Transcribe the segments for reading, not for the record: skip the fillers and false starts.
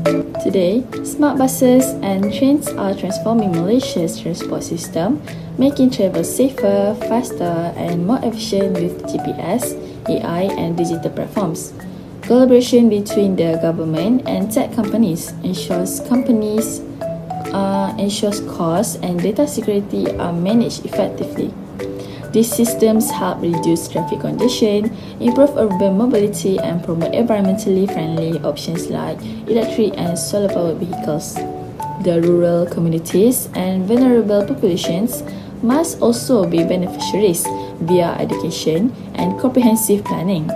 Today, smart buses and trains are transforming Malaysia's transport system, making travel safer, faster and more efficient with GPS, AI and digital platforms. Collaboration between the government and tech companies ensures costs and data security are managed effectively. These systems help reduce traffic congestion, improve urban mobility, and promote environmentally friendly options like electric and solar-powered vehicles. The rural communities and vulnerable populations must also be beneficiaries via education and comprehensive planning.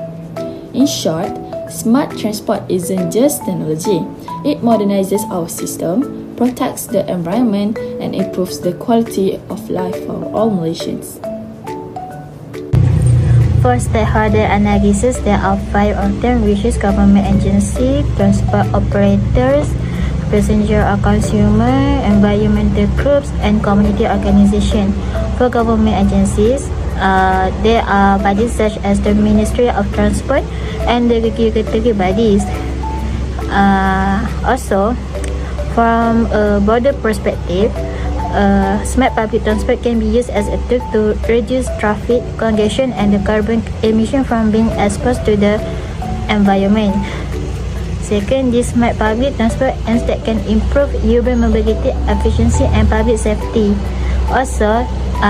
In short, smart transport isn't just technology. It modernizes our system, protects the environment, and improves the quality of life for all Malaysians. For stakeholder analysis, there are 5 of them, which is government agency, transport operators, passenger or consumer, environmental groups, and community organization. For government agencies, there are bodies such as the Ministry of Transport and the regulatory bodies. Also, from a broader perspective, smart public transport can be used as a tool to reduce traffic congestion and the carbon emission from being exposed to the environment. Second, this smart public transport instead can improve urban mobility, efficiency and public safety. Also,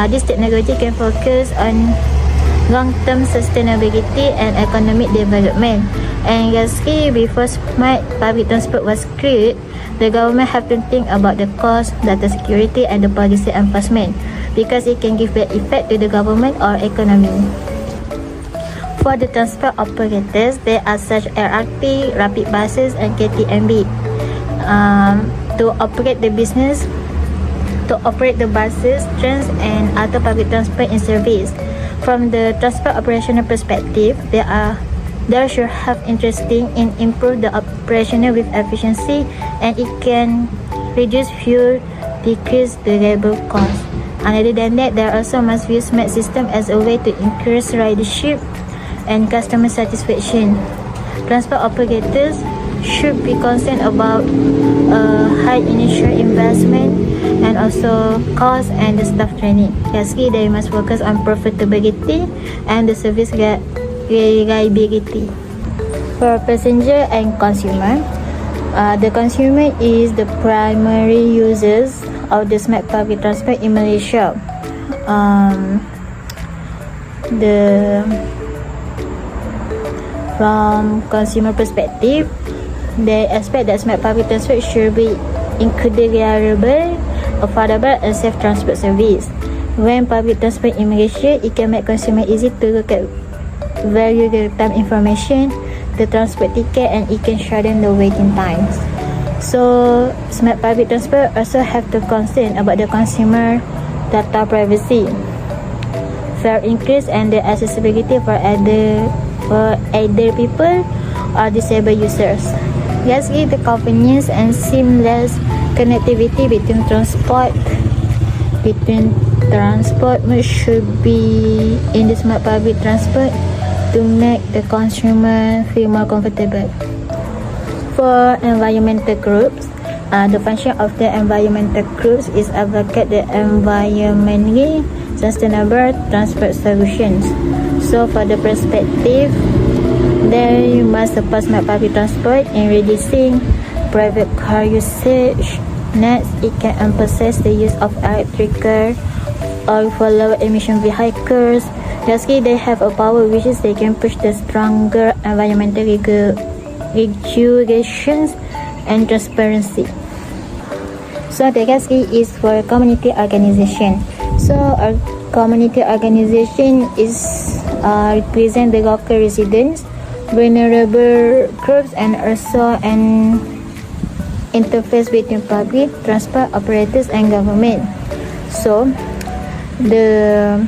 this technology can focus on long-term sustainability and economic development. And lastly, before smart public transport was created, the government have to think about the cost, data security and the policy enforcement because it can give bad effect to the government or economy. For the transport operators, there are such LRT, rapid buses and KTMB. To operate the business, to operate the buses, trains and other public transport in service. From the transport operational perspective, there should have interesting in improve the operational with efficiency and it can reduce fuel, decrease the labor cost. And other than that, there also must view smart system as a way to increase ridership and customer satisfaction. Transport operators should be concerned about high initial investment and also cost and the staff training. Lastly, they must focus on profitability and the service reliability. For passenger and consumer, the consumer is the primary users of the smart public transport in Malaysia. From consumer perspective, they expect that smart public transport should be included reliable, affordable and safe transport service. When public transport in Malaysia, it can make consumer easy to look at very real-time information, the transport ticket and it can shorten the waiting times. So, smart public transport also have to concern about the consumer data privacy, fare increase and the accessibility for either people or disabled users. Lastly, the convenience and seamless connectivity between transport should be in the smart public transport to make the consumer feel more comfortable. For environmental groups, the function of the environmental groups is advocate the environmentally sustainable transport solutions. So for the perspective, they must support smart public transport in reducing private car usage. Next, it can emphasize the use of electrical or for low emission vehicles. Lastly, they have a power which is they can push the stronger environmental regulations and transparency. So the lastly is for community organization. So our community organization is represent the local residents, vulnerable groups and also an interface between public transport operators and government. So the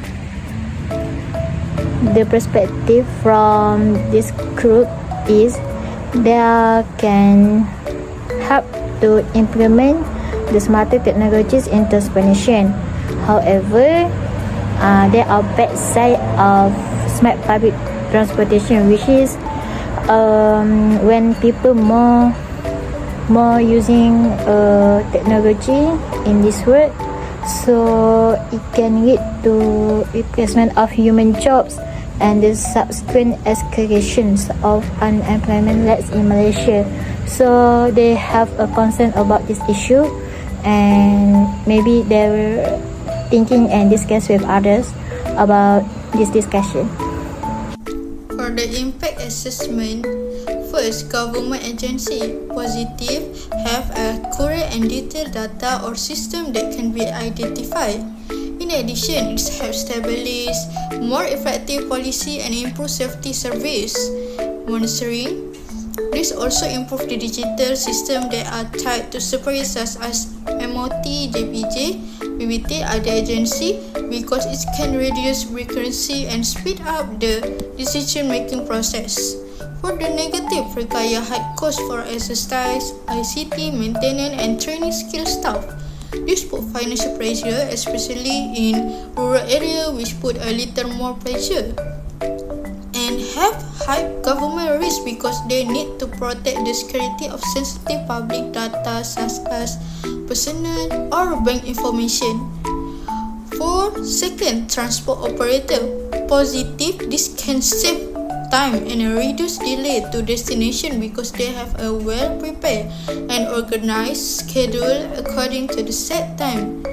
perspective from this group is they can help to implement the smarter technologies in transportation. However, there are bad side of smart public transportation, which is when people more more using technology in this world, so it can lead to replacement of human jobs and the subsequent escalations of unemployment rates in Malaysia. So they have a concern about this issue, and maybe they were thinking and discuss with others about this discussion. For the impact assessment, first, government agency positive have accurate and detailed data or system that can be identified. In addition, it have established more effective policy and improve safety service monitoring. This also improve the digital system that are tied to superior such as MOT, JPJ, BBT, other agency, because it can reduce recurrency and speed up the decision-making process. For the negative, require high cost for exercise, ICT, maintenance and training skill staff. This put financial pressure, especially in rural area, which put a little more pressure. And have high government risk because they need to protect the security of sensitive public data such as personal or bank information. For second, transport operator positive, this can save time and reduce delay to destination because they have a well prepared and organized schedule according to the set time.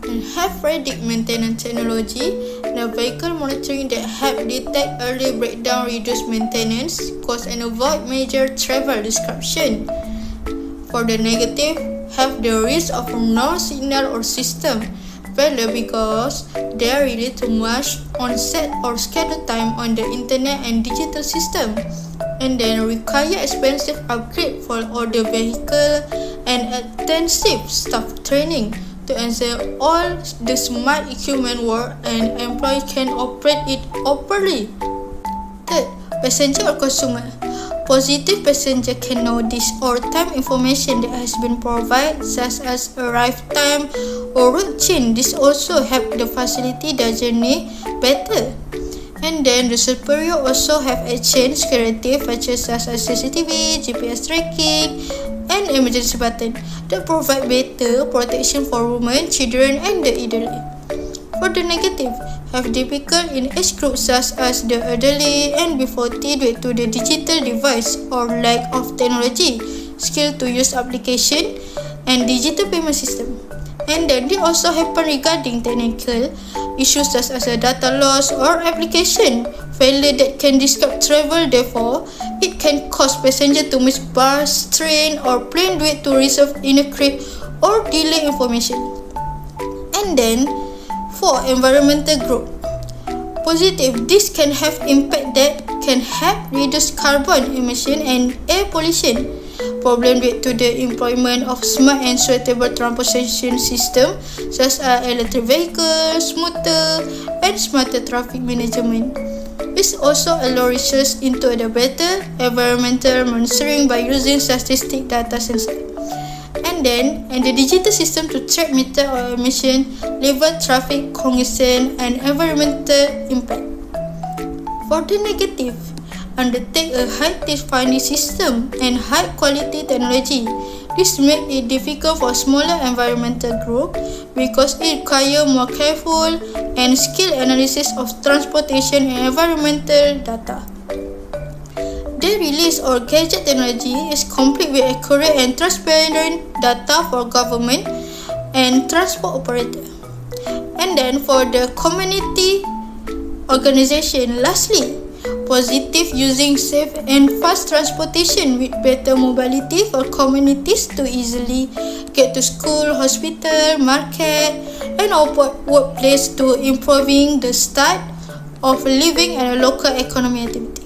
And have predict maintenance technology, the vehicle monitoring that help detect early breakdown, reduce maintenance cost and avoid major travel disruption. For the negative, have the risk of no signal or system failure because they rely too much on set or schedule time on the internet and digital system, and then require expensive upgrade for all the vehicle and intensive staff training to ensure all the smart equipment work and employees can operate it properly. Third, passenger or consumer. Positive passenger can know this or time information that has been provided, such as arrive time or route change. This also help the facility the journey better. And then the superior also have exchange creative features such as CCTV, GPS tracking, and emergency button that provide better protection for women, children, and the elderly. For the negative, have difficult in age groups such as the elderly and B40 due to the digital device or lack of technology, skill to use application, and digital payment system. And then they also happen regarding technical issues such as a data loss or application failure that can disrupt travel. Therefore, it can cause passenger to miss bus, train, or plane due to receive inaccurate or delay information. And then, for environmental group, positive, this can have impact that can help reduce carbon emission and air pollution. Problem due to the employment of smart and suitable transportation system such as electric vehicles, smoother, and smarter traffic management. This also allows research into the better environmental monitoring by using statistic data sensor. And the digital system to track meter or emission level, traffic congestion, and environmental impact. For the negative, undertake a high-tech finding system and high-quality technology. This makes it difficult for smaller environmental group because it requires more careful and skilled analysis of transportation and environmental data. The release or gadget technology is complete with accurate and transparent data for government and transport operator. And then for the community organization, lastly, positive using safe and fast transportation with better mobility for communities to easily get to school, hospital, market, and workplace to improving the start of living and local economy activity.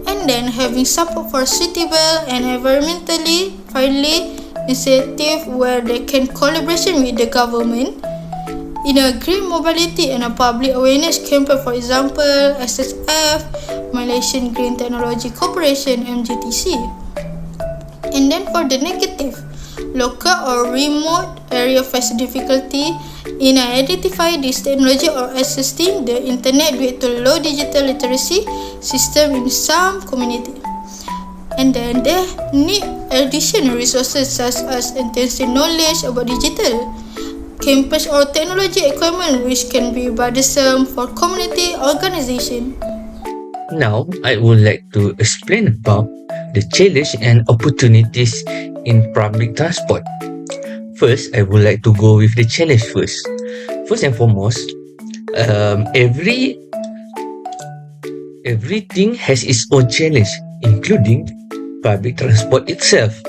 And then having support for suitable and environmentally friendly initiative where they can collaboration with the government in a green mobility and a public awareness campaign, for example, SSF, Malaysian Green Technology Corporation, MGTC. And then for the negative, local or remote area face difficulty in identifying this technology or accessing the internet due to low digital literacy system in some community. And then they need additional resources such as intensive knowledge about digital, campus or technology equipment, which can be burdensome for community organization. Now, I would like to explain about the challenge and opportunities in public transport. First, I would like to go with the challenge first. First and foremost, everything has its own challenge, including public transport itself,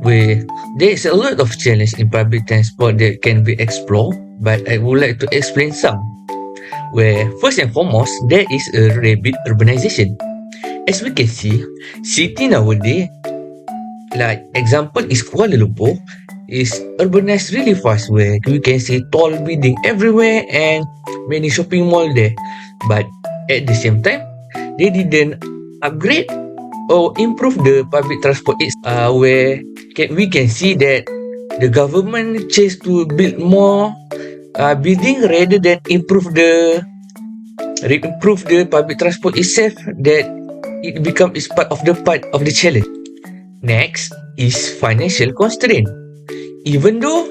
where there is a lot of challenge in public transport that can be explored, but I would like to explain some. Where first and foremost, there is a rapid urbanization. As we can see, city nowadays, like example is Kuala Lumpur, is urbanized really fast, where we can see tall building everywhere and many shopping mall there. But at the same time, they didn't upgrade or improve the public transport. Where we can see that the government chose to build more building rather than improve the public transport itself, that it becomes part of the challenge. Next is financial constraint. Even though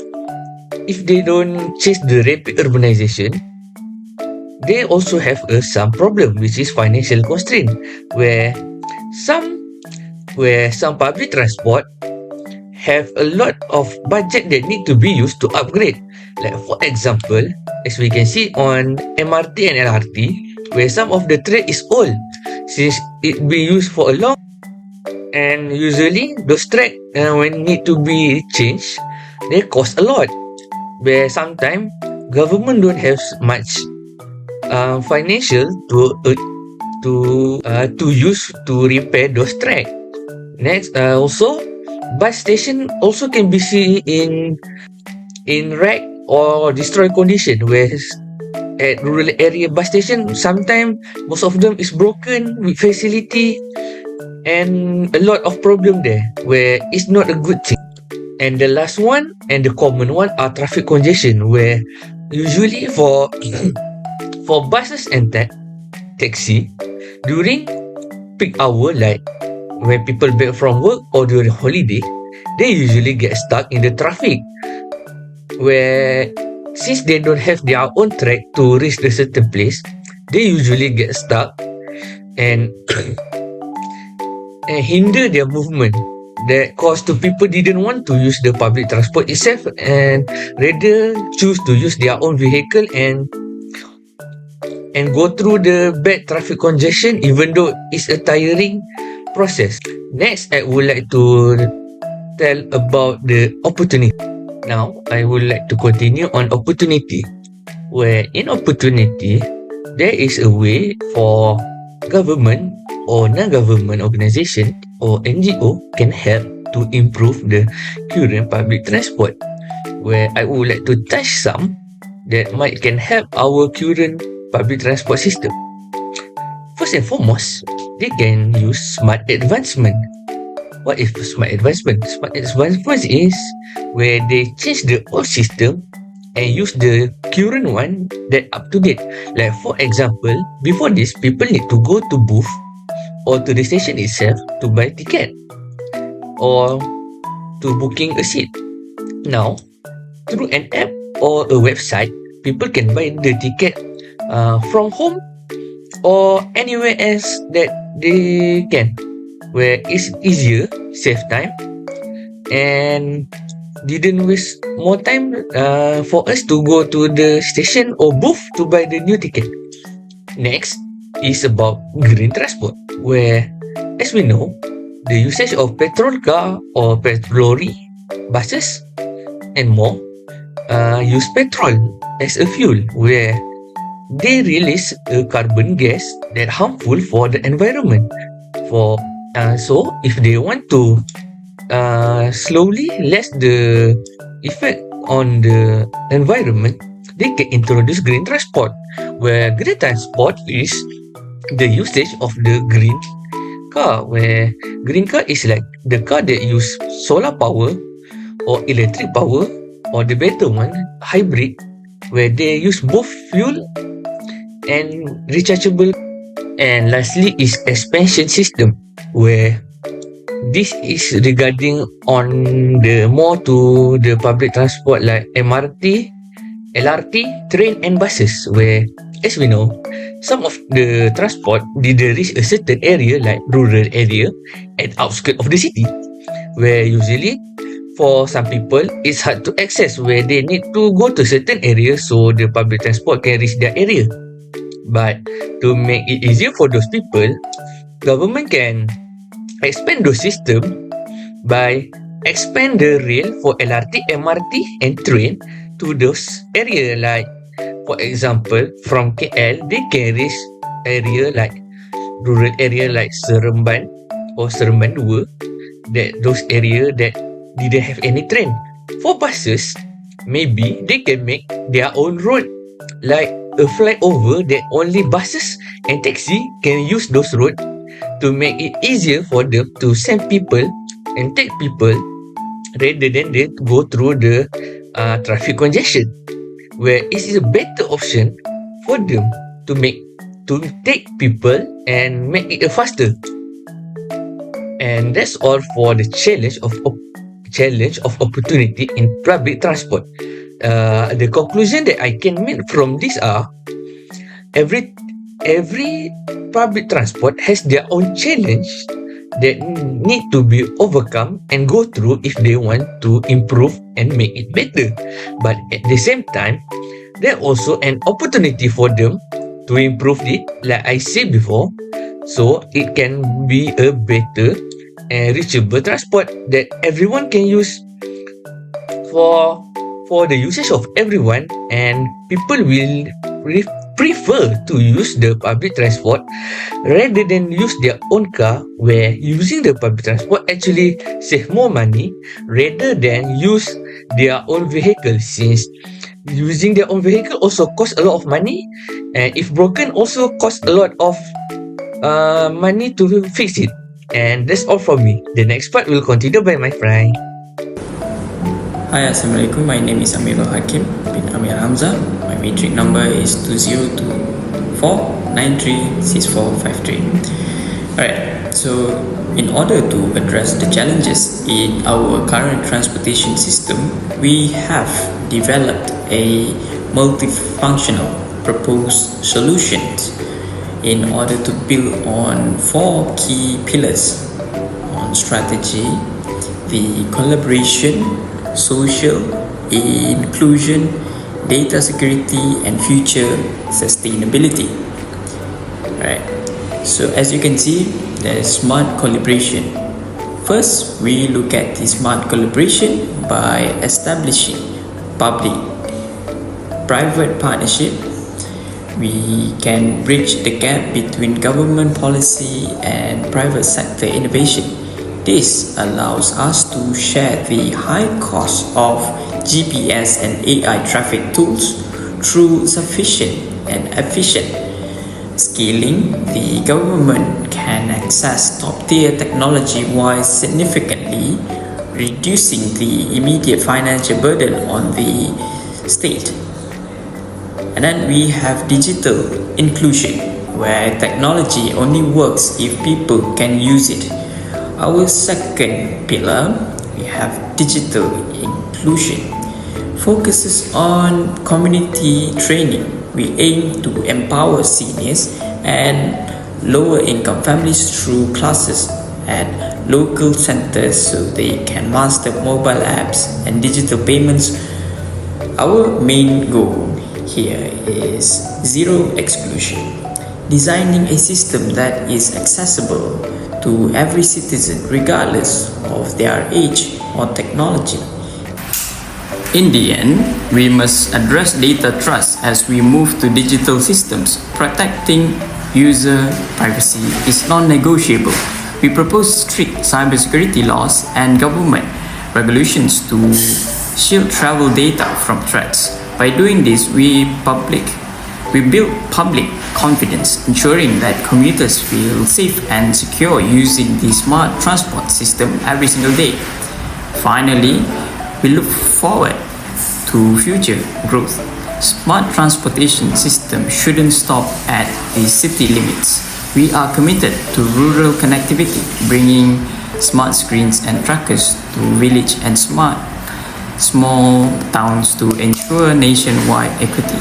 if they don't chase the rapid urbanization, they also have some problem, which is financial constraint, where some public transport have a lot of budget that need to be used to upgrade. Like for example, as we can see on MRT and LRT, where some of the track is old since it be used for a long, and usually those track when need to be changed, they cost a lot. Where sometimes government don't have much financial to use to repair those track. Next, also bus station also can be seen in wreck or destroyed condition, where at rural area bus station sometimes most of them is broken with facility and a lot of problem there, where it's not a good thing. And the last one and the common one are traffic congestion, where usually for buses and taxi during peak hour, like when people back from work or during holiday, they usually get stuck in the traffic, where since they don't have their own track to reach the certain place, they usually get stuck and hinder their movement, that cause to people didn't want to use the public transport itself and rather choose to use their own vehicle and go through the bad traffic congestion, even though it's a tiring process. Next, I would like to tell about the opportunity. Now, I would like to continue on opportunity, where in opportunity, there is a way for government or non-government organization or NGO can help to improve the current public transport, where I would like to touch some that might can help our current public transport system. First and foremost, they can use smart advancement. What is smart advancement? Smart advancement is where they change the old system and use the current one that up to date. Like for example, before this, people need to go to booth or to the station itself to buy ticket or to booking a seat. Now, through an app or a website, people can buy the ticket from home or anywhere else that they can, where it's easier, save time, and didn't waste more time for us to go to the station or booth to buy the new ticket. Next is about green transport, where, as we know, the usage of petrol car or petrol lorry, buses, and more use petrol as a fuel, where they release a carbon gas that harmful for the environment. So if they want to slowly less the effect on the environment, they can introduce green transport, where green transport is the usage of the green car, where green car is like the car that use solar power or electric power, or the better one, hybrid, where they use both fuel and rechargeable. And lastly is expansion system, where this is regarding on the more to the public transport like MRT, LRT, train and buses, where, as we know, some of the transport didn't reach a certain area like rural area and outskirts of the city, where usually for some people it's hard to access where they need to go to certain areas so the public transport can reach their area. But to make it easier for those people, government can expand those systems by expand the rail for LRT, MRT and train to those area. Like for example, from KL they can reach area like rural area like Seremban or Seremban 2, that those area that didn't have any train. For buses, maybe they can make their own road like a flyover that only buses and taxi can use those roads to make it easier for them to send people and take people rather than they go through the traffic congestion, where it is a better option for them to take people and make it faster. And that's all for the challenge of opportunity in public transport. The conclusion that I can make from this are every public transport has their own challenge that need to be overcome and go through if they want to improve and make it better. But at the same time, there also an opportunity for them to improve it, like I said before, so it can be a better and reachable transport that everyone can use for the usage of everyone, and people will prefer to use the public transport rather than use their own car, where using the public transport actually save more money rather than use their own vehicle, since using their own vehicle also costs a lot of money, and if broken also costs a lot of money to fix it. And that's all from me. The next part will continue by my friend. Hi, Assalamualaikum. My name is Amirul Hakim bin Amir Hamzah. My matric number is 2024936453. Alright, so in order to address the challenges in our current transportation system, we have developed a multifunctional proposed solutions in order to build on 4 key pillars on strategy, the collaboration, social inclusion, data security and future sustainability. Right. So as you can see, there is smart collaboration. First, we look at the smart collaboration by establishing public-private partnership. We can bridge the gap between government policy and private sector innovation. This allows us to share the high cost of GPS and AI traffic tools through sufficient and efficient scaling. The government can access top-tier technology while significantly reducing the immediate financial burden on the state. And then we have digital inclusion, where technology only works if people can use it. Our second pillar, we have digital inclusion, focuses on community training. We aim to empower seniors and lower income families through classes at local centers so they can master mobile apps and digital payments. Our main goal here is zero exclusion, designing a system that is accessible to every citizen regardless of their age or technology. In the end, we must address data trust as we move to digital systems. Protecting user privacy is non-negotiable. We propose strict cybersecurity laws and government regulations to shield travel data from threats. By doing this, we build public confidence, ensuring that commuters feel safe and secure using the smart transport system every single day. Finally, we look forward to future growth. Smart transportation system shouldn't stop at the city limits. We are committed to rural connectivity, bringing smart screens and trackers to village and small towns to ensure nationwide equity.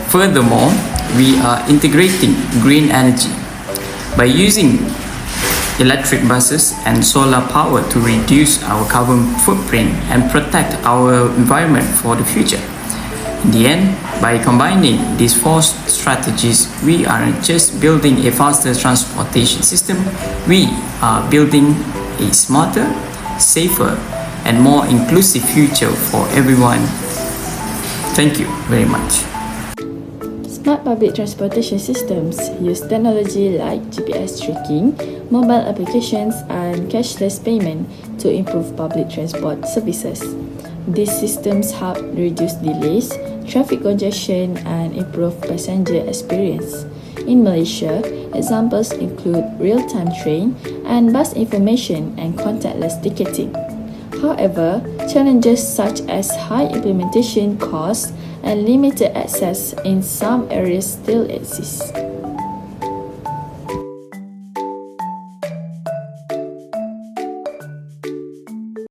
Furthermore, we are integrating green energy by using electric buses and solar power to reduce our carbon footprint and protect our environment for the future. In the end, by combining these four strategies, we aren't just building a faster transportation system, we are building a smarter, safer, and more inclusive future for everyone. Thank you very much. Smart public transportation systems use technology like GPS tracking, mobile applications, and cashless payment to improve public transport services. These systems help reduce delays, traffic congestion, and improve passenger experience. In Malaysia, examples include real-time train and bus information and contactless ticketing. However, challenges such as high implementation costs and limited access in some areas still exist.